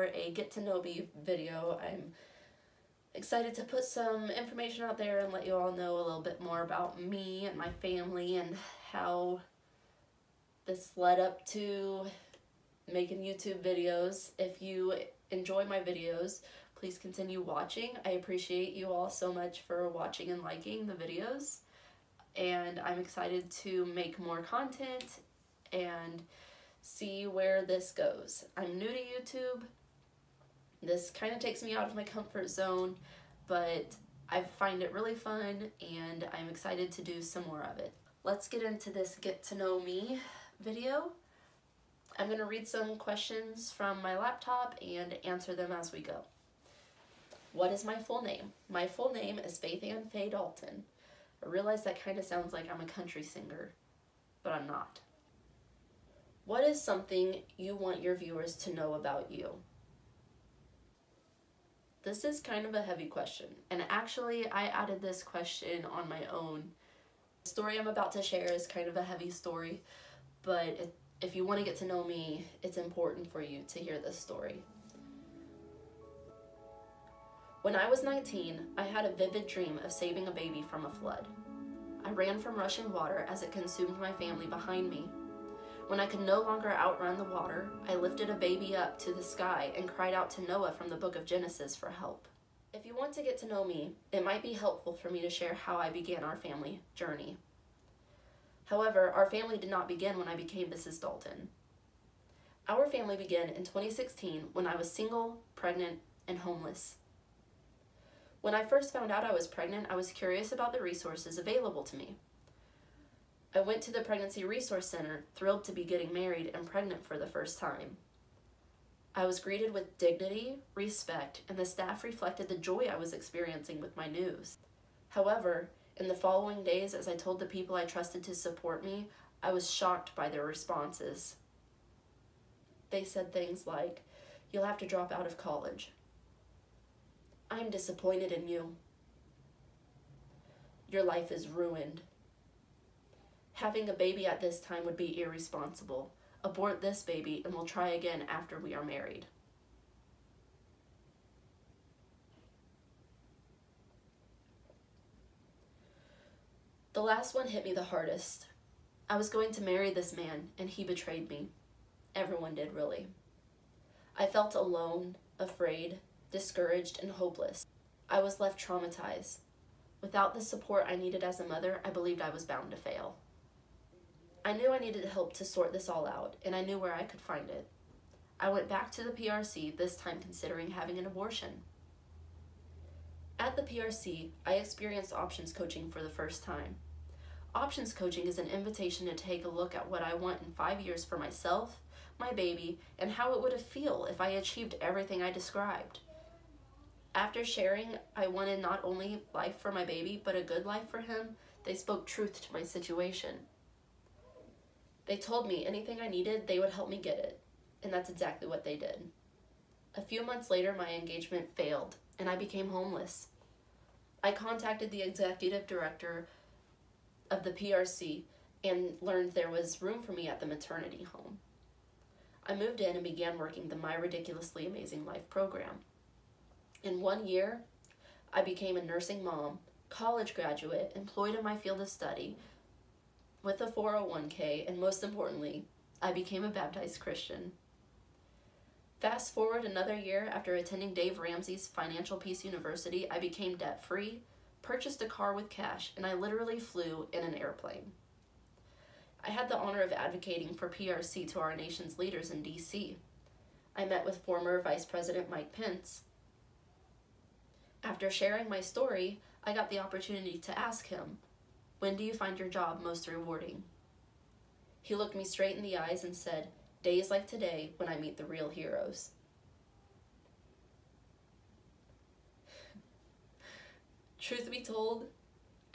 for a get to know me video. I'm excited to put some information out there and let you all know a little bit more about me and my family and how this led up to making YouTube videos. If you enjoy my videos, please continue watching. I appreciate you all so much for watching and liking the videos, and I'm excited to make more content and see where this goes. I'm new to YouTube. This kind of takes me out of my comfort zone, but I find it really fun and I'm excited to do some more of it. Let's get into this get to know me video. I'm going to read some questions from my laptop and answer them as we go. What is my full name? My full name is Faith Ann Faye Dalton. I realize that kind of sounds like I'm a country singer, but I'm not. What is something you want your viewers to know about you? This is kind of a heavy question, and actually I added this question on my own. The story I'm about to share is kind of a heavy story, but if you want to get to know me, it's important for you to hear this story. When I was 19, I had a vivid dream of saving a baby from a flood. I ran from rushing water as it consumed my family behind me. When I could no longer outrun the water, I lifted a baby up to the sky and cried out to Noah from the book of Genesis for help. If you want to get to know me, it might be helpful for me to share how I began our family journey. However, our family did not begin when I became Mrs. Dalton. Our family began in 2016 when I was single, pregnant, and homeless. When I first found out I was pregnant, I was curious about the resources available to me. I went to the Pregnancy Resource Center, thrilled to be getting married and pregnant for the first time. I was greeted with dignity, respect, and the staff reflected the joy I was experiencing with my news. However, in the following days, as I told the people I trusted to support me, I was shocked by their responses. They said things like, "You'll have to drop out of college." "I'm disappointed in you." "Your life is ruined." "Having a baby at this time would be irresponsible. Abort this baby and we'll try again after we are married." The last one hit me the hardest. I was going to marry this man and he betrayed me. Everyone did, really. I felt alone, afraid, discouraged, and hopeless. I was left traumatized. Without the support I needed as a mother, I believed I was bound to fail. I knew I needed help to sort this all out, and I knew where I could find it. I went back to the PRC, this time considering having an abortion. At the PRC, I experienced options coaching for the first time. Options coaching is an invitation to take a look at what I want in 5 years for myself, my baby, and how it would feel if I achieved everything I described. After sharing I wanted not only life for my baby, but a good life for him, they spoke truth to my situation. They told me anything I needed, they would help me get it, and that's exactly what they did. A few months later, my engagement failed, and I became homeless. I contacted the executive director of the PRC and learned there was room for me at the maternity home. I moved in and began working the My Ridiculously Amazing Life program. In 1 year, I became a nursing mom, college graduate, employed in my field of study, with a 401k, and most importantly, I became a baptized Christian. Fast forward another year, after attending Dave Ramsey's Financial Peace University, I became debt-free, purchased a car with cash, and I literally flew in an airplane. I had the honor of advocating for PRC to our nation's leaders in DC. I met with former Vice President Mike Pence. After sharing my story, I got the opportunity to ask him, "When do you find your job most rewarding?" He looked me straight in the eyes and said, "Days like today when I meet the real heroes." Truth be told,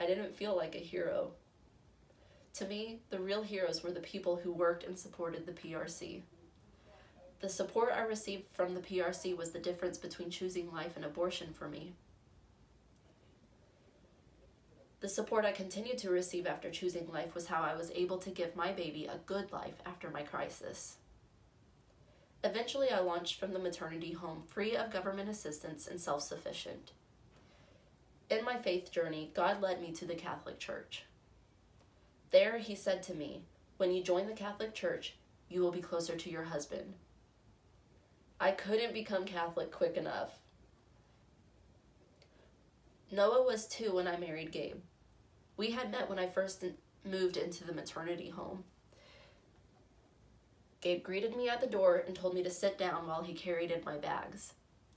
I didn't feel like a hero. To me, the real heroes were the people who worked and supported the PRC. The support I received from the PRC was the difference between choosing life and abortion for me. The support I continued to receive after choosing life was how I was able to give my baby a good life after my crisis. Eventually, I launched from the maternity home free of government assistance and self-sufficient. In my faith journey, God led me to the Catholic Church. There, he said to me, "When you join the Catholic Church, you will be closer to your husband." I couldn't become Catholic quick enough. Noah was 2 when I married Gabe. We had met when I first moved into the maternity home. Gabe greeted me at the door and told me to sit down while he carried in my bags.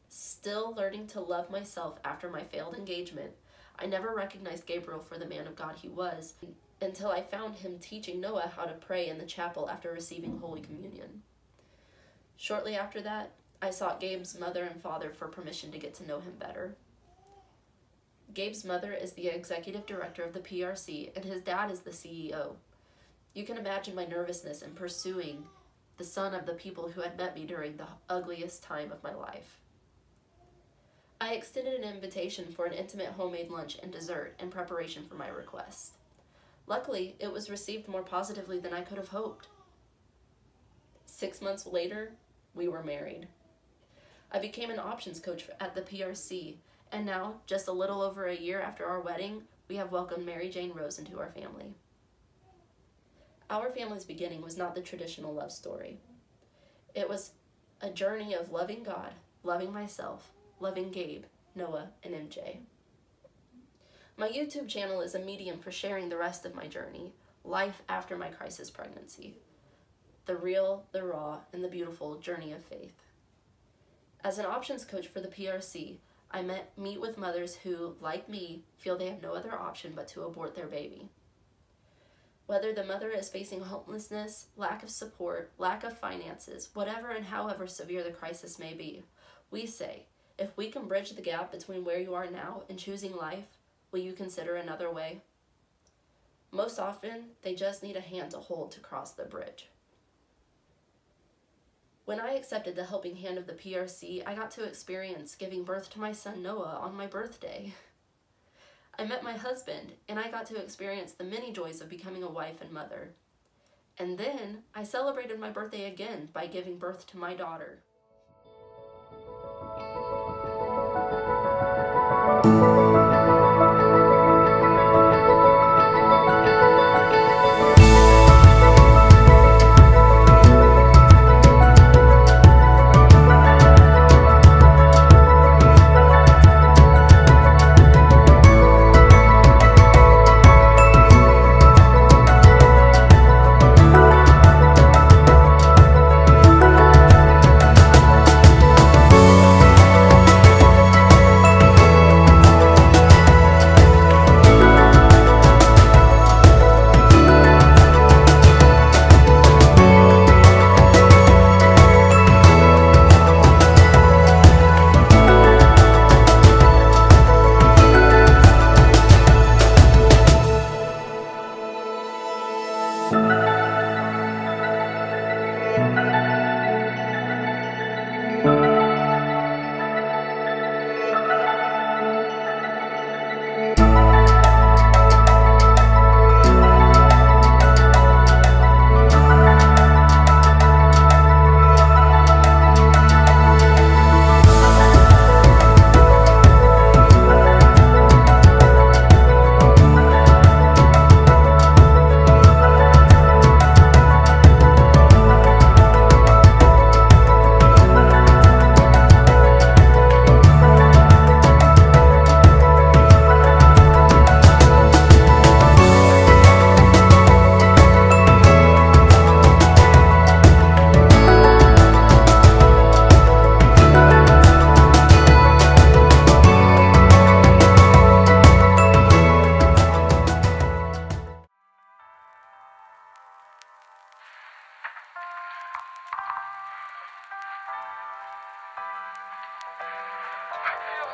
Still learning to love myself after my failed engagement, I never recognized Gabriel for the man of God he was until I found him teaching Noah how to pray in the chapel after receiving Holy Communion. Shortly after that, I sought Gabe's mother and father for permission to get to know him better. Gabe's mother is the executive director of the PRC, and his dad is the CEO. You can imagine my nervousness in pursuing the son of the people who had met me during the ugliest time of my life. I extended an invitation for an intimate homemade lunch and dessert in preparation for my request. Luckily, it was received more positively than I could have hoped. 6 months later, we were married. I became an options coach at the PRC, and now, just a little over a year after our wedding, we have welcomed Mary Jane Rose into our family. Our family's beginning was not the traditional love story. It was a journey of loving God, loving myself, loving Gabe, Noah, and MJ. My YouTube channel is a medium for sharing the rest of my journey, life after my crisis pregnancy. The real, the raw, and the beautiful journey of faith. As an options coach for the PRC, I meet with mothers who, like me, feel they have no other option but to abort their baby. Whether the mother is facing homelessness, lack of support, lack of finances, whatever and however severe the crisis may be, we say, if we can bridge the gap between where you are now and choosing life, will you consider another way? Most often, they just need a hand to hold to cross the bridge. When I accepted the helping hand of the PRC, I got to experience giving birth to my son Noah on my birthday. I met my husband, and I got to experience the many joys of becoming a wife and mother. And then, I celebrated my birthday again by giving birth to my daughter.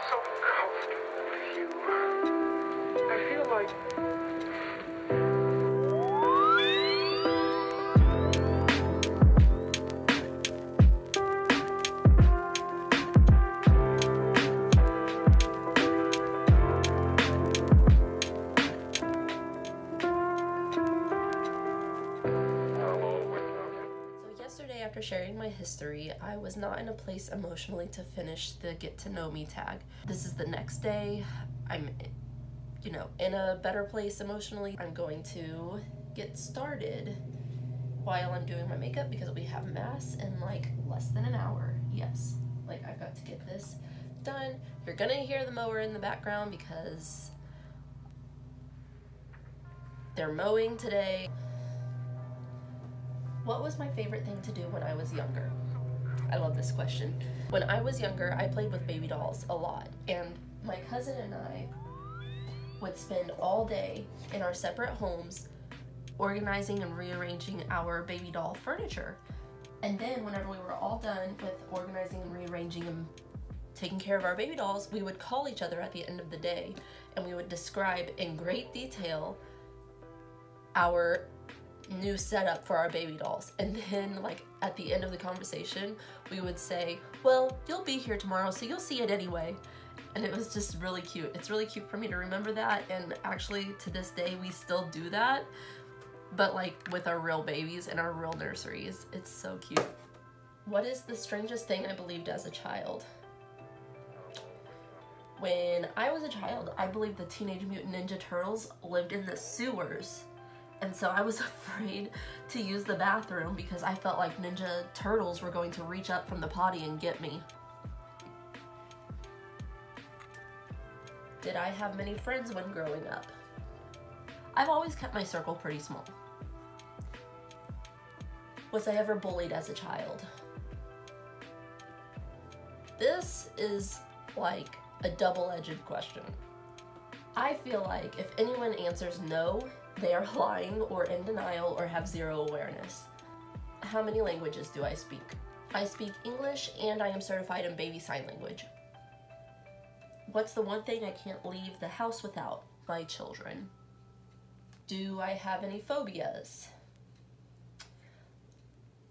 so comfortable with you. I feel like... after sharing my history, I was not in a place emotionally to finish the get to know me tag. This is the next day. I'm, in a better place emotionally. I'm going to get started while I'm doing my makeup because we have mass in like less than an hour. Yes, like I've got to get this done. You're gonna hear the mower in the background because they're mowing today. What was my favorite thing to do when I was younger? I love this question. When I was younger, I played with baby dolls a lot, and my cousin and I would spend all day in our separate homes organizing and rearranging our baby doll furniture. And then whenever we were all done with organizing and rearranging and taking care of our baby dolls, we would call each other at the end of the day and we would describe in great detail our new setup for our baby dolls. And then like at the end of the conversation, we would say, well, you'll be here tomorrow, so you'll see it anyway. And it was just really cute. It's really cute for me to remember that, and actually to this day we still do that, but like with our real babies and our real nurseries. It's so cute. What is the strangest thing I believed as a child? When I was a child, I believed the Teenage Mutant Ninja Turtles lived in the sewers. And so I was afraid to use the bathroom because I felt like Ninja Turtles were going to reach up from the potty and get me. Did I have many friends when growing up? I've always kept my circle pretty small. Was I ever bullied as a child? This is like a double-edged question. I feel like if anyone answers no, they are lying or in denial or have zero awareness. How many languages do I speak? I speak English and I am certified in baby sign language. What's the one thing I can't leave the house without? My children. Do I have any phobias?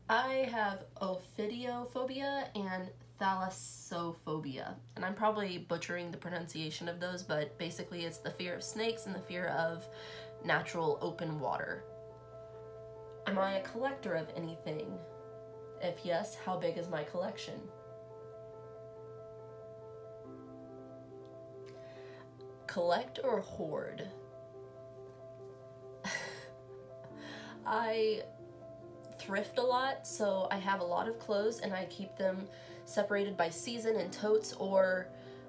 I have ophidiophobia and thalassophobia, and I'm probably butchering the pronunciation of those, but basically it's the fear of snakes and the fear of natural open water. Am I a collector of anything? If yes, how big is my collection? Collect or hoard? I thrift a lot, so I have a lot of clothes and I keep them separated by season in totes, or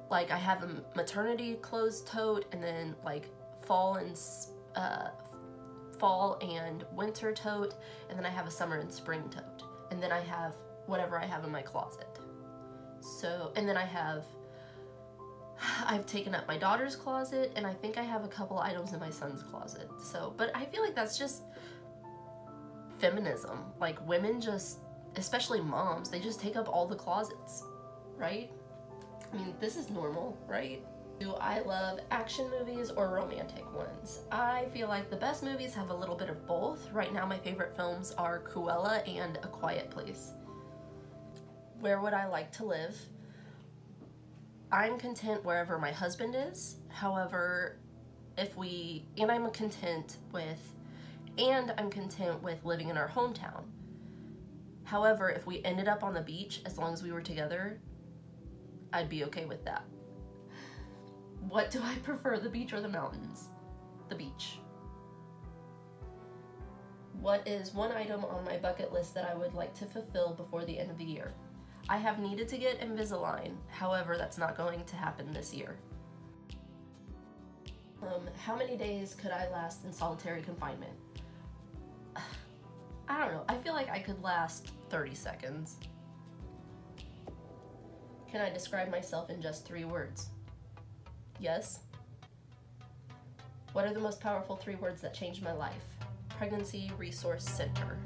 like I have a maternity clothes tote and then like fall and winter tote, and then I have a summer and spring tote, and then I have whatever I have in my closet. So, and then I've taken up my daughter's closet, and I think I have a couple items in my son's closet. So, but I feel like that's just feminism. Like women just, especially moms, they just take up all the closets, right? I mean, this is normal, right? Do I love action movies or romantic ones? I feel like the best movies have a little bit of both. Right now my favorite films are Cruella and A Quiet Place. Where would I like to live? I'm content wherever my husband is. However, I'm content with living in our hometown. However, if we ended up on the beach, as long as we were together, I'd be okay with that. What do I prefer, the beach or the mountains? The beach. What is one item on my bucket list that I would like to fulfill before the end of the year? I have needed to get Invisalign, however, that's not going to happen this year. How many days could I last in solitary confinement? I don't know, I feel like I could last 30 seconds. Can I describe myself in just 3 words? Yes. What are the most powerful 3 words that changed my life? Pregnancy Resource Center.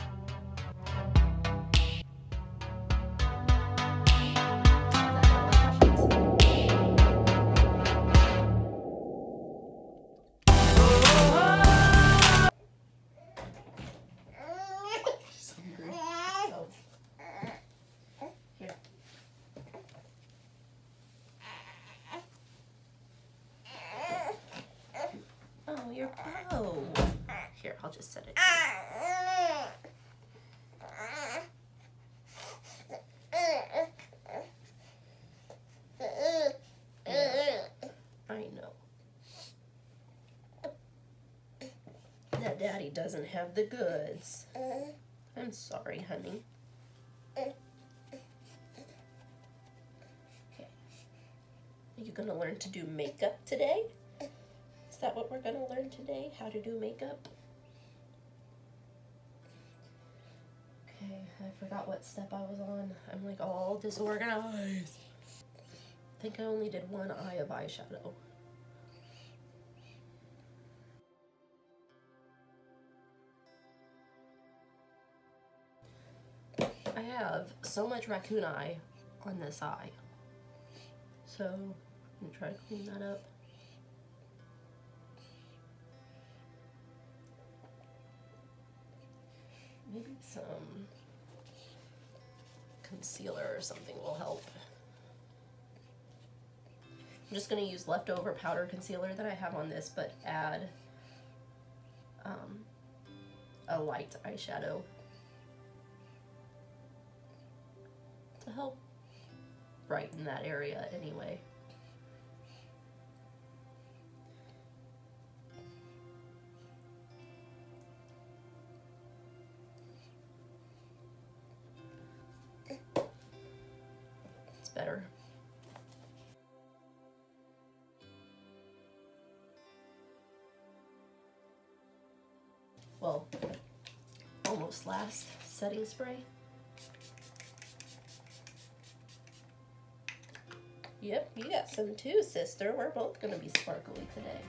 Here, I'll just set it. that daddy doesn't have the goods. I'm sorry, honey. Okay. Are you gonna learn to do makeup today? Is that what we're gonna learn today? How to do makeup? Okay, I forgot what step I was on. I'm like all disorganized. I think I only did one eye of eyeshadow. I have so much raccoon eye on this eye. So I'm gonna try to clean that up. Maybe some concealer or something will help. I'm just gonna use leftover powder concealer that I have on this, but add a light eyeshadow to help brighten that area anyway. It's better. Well, almost last setting spray. Yep, you got some too, sister. We're both gonna be sparkly today.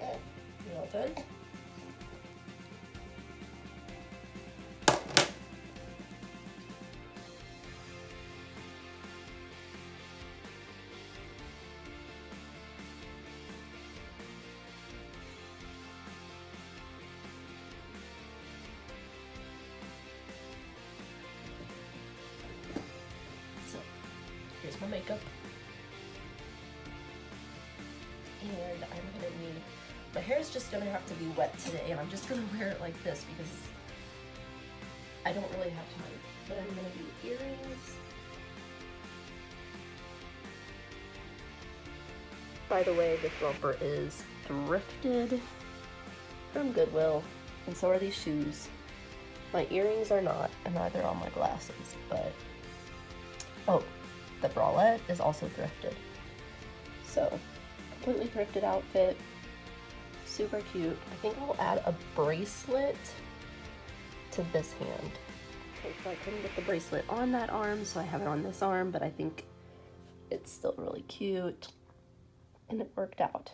You all done? Here's my makeup. And I'm gonna need, my hair is just gonna have to be wet today, and I'm just gonna wear it like this because I don't really have time. But I'm gonna do earrings. By the way, this romper is thrifted from Goodwill, and so are these shoes. My earrings are not, and neither are my glasses, but, oh, the bralette is also thrifted. So, completely thrifted outfit, super cute. I think I'll add a bracelet to this hand. Okay, so I couldn't get the bracelet on that arm, so I have it on this arm, but I think it's still really cute, and it worked out.